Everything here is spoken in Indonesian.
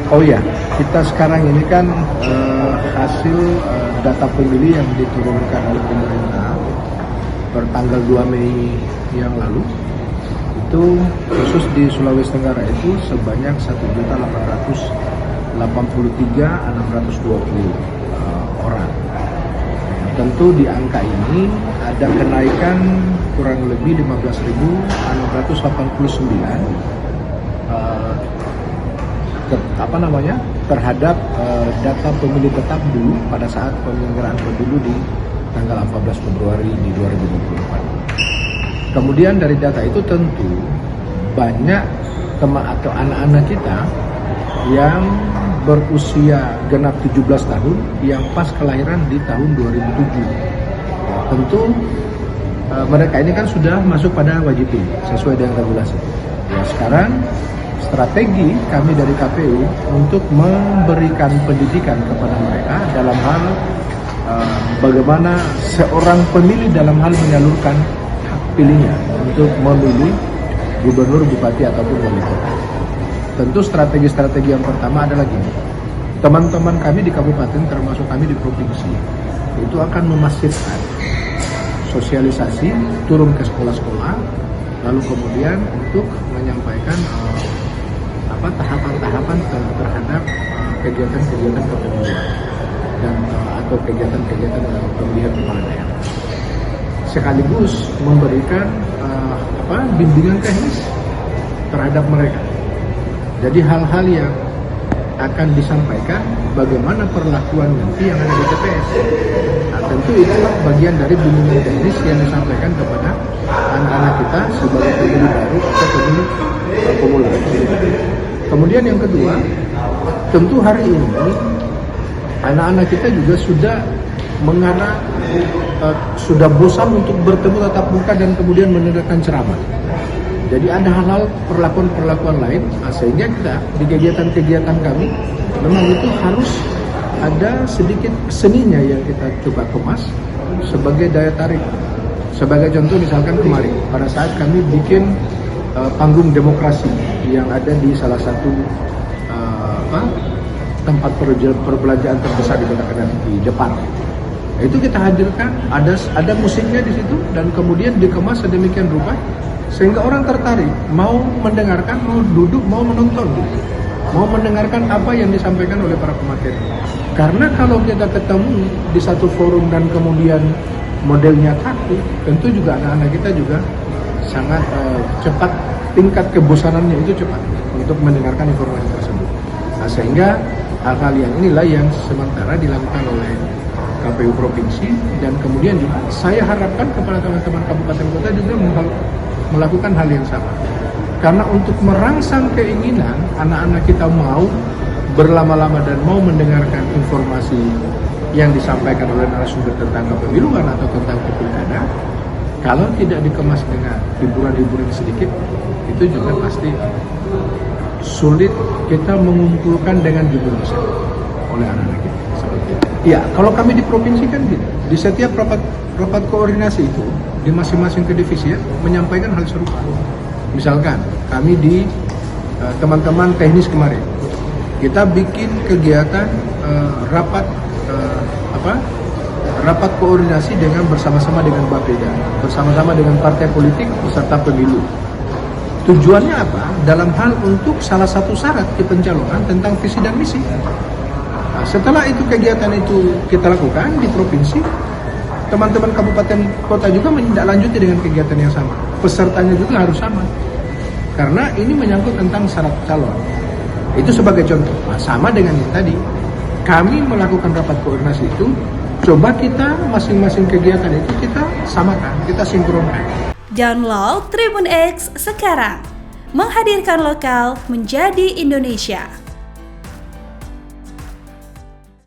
Oh ya, kita sekarang ini kan hasil data pemilih yang diturunkan oleh pemerintah per tanggal 2 Mei yang lalu, itu khusus di Sulawesi Tenggara itu sebanyak 1.883.620 orang. Tentu di angka ini ada kenaikan kurang lebih 15.689 terhadap data pemilih tetap dulu pada saat penyelenggaraan pemilu di tanggal 14 Februari di 2024. Kemudian dari data itu tentu banyak atau anak-anak kita yang berusia genap 17 tahun yang pas kelahiran di tahun 2007. Tentu mereka ini kan sudah masuk pada wajib pilih sesuai dengan regulasi. Ya, sekarang strategi kami dari KPU untuk memberikan pendidikan kepada mereka dalam hal bagaimana seorang pemilih dalam hal menyalurkan hak pilihnya untuk memilih gubernur, bupati ataupun wali kota. Tentu strategi-strategi yang pertama adalah gini, teman-teman kami di kabupaten termasuk kami di provinsi itu akan memasifkan sosialisasi, turun ke sekolah-sekolah, lalu kemudian untuk menyampaikan tahapan-tahapan terhadap kegiatan-kegiatan kepemiluan dan atau kegiatan-kegiatan pemilihan kepala daerah, sekaligus memberikan bimbingan teknis terhadap mereka. Jadi hal-hal yang akan disampaikan bagaimana perlakuan nanti yang ada di TPS. Nah, tentu itu bagian dari bimbingan teknis yang disampaikan kepada anak-anak kita sebagai pemilih baru atau pemilih pemula. Kemudian yang kedua, tentu hari ini anak-anak kita juga sudah mengarah, sudah bosan untuk bertemu tatap muka dan kemudian mendengarkan ceramah. Jadi ada hal-hal perlakuan-perlakuan lain, sehingga kita di kegiatan-kegiatan kami memang itu harus ada sedikit seninya yang kita coba kemas sebagai daya tarik. Sebagai contoh misalkan kemarin pada saat kami bikin panggung demokrasi yang ada di salah satu tempat perbelanjaan terbesar di Kota Kendari di depan. Itu kita hadirkan, ada musiknya di situ dan kemudian dikemas sedemikian rupa sehingga orang tertarik, mau mendengarkan, mau duduk, mau menonton, mau mendengarkan apa yang disampaikan oleh para pemateri. Karena kalau kita ketemu di satu forum dan kemudian modelnya kaku, tentu juga anak-anak kita juga sangat cepat, tingkat kebosanannya itu cepat untuk mendengarkan informasi tersebut. Nah, sehingga hal-hal yang inilah yang sementara dilakukan oleh KPU Provinsi dan kemudian juga saya harapkan kepada teman-teman kabupaten kota juga melakukan hal yang sama. Karena untuk merangsang keinginan anak-anak kita mau berlama-lama dan mau mendengarkan informasi yang disampaikan oleh narasumber tentang kepemiluan atau tentang pilkada, kalau tidak dikemas dengan hiburan-hiburan sedikit, itu juga pasti sulit kita mengumpulkan dengan jumlah besar oleh anak-anak kita. Seperti itu. Ya, kalau kami di provinsi kan gitu. Di setiap rapat koordinasi itu, di masing-masing kedivisian menyampaikan hal serupa. Misalkan kami di teman-teman teknis kemarin, kita bikin kegiatan rapat koordinasi dengan bersama-sama dengan Bapeda, bersama-sama dengan partai politik beserta pemilu. Tujuannya apa? Dalam hal untuk salah satu syarat di pencalonan tentang visi dan misi. Nah, setelah itu kegiatan itu kita lakukan di provinsi, teman-teman kabupaten kota juga menindaklanjuti dengan kegiatan yang sama. Pesertanya juga harus sama. Karena ini menyangkut tentang syarat calon. Itu sebagai contoh. Nah, sama dengan yang tadi. Kami melakukan rapat koordinasi itu, coba kita masing-masing kegiatan itu kita samakan, kita sinkronkan. Download Tribun X sekarang. Menghadirkan lokal menjadi Indonesia.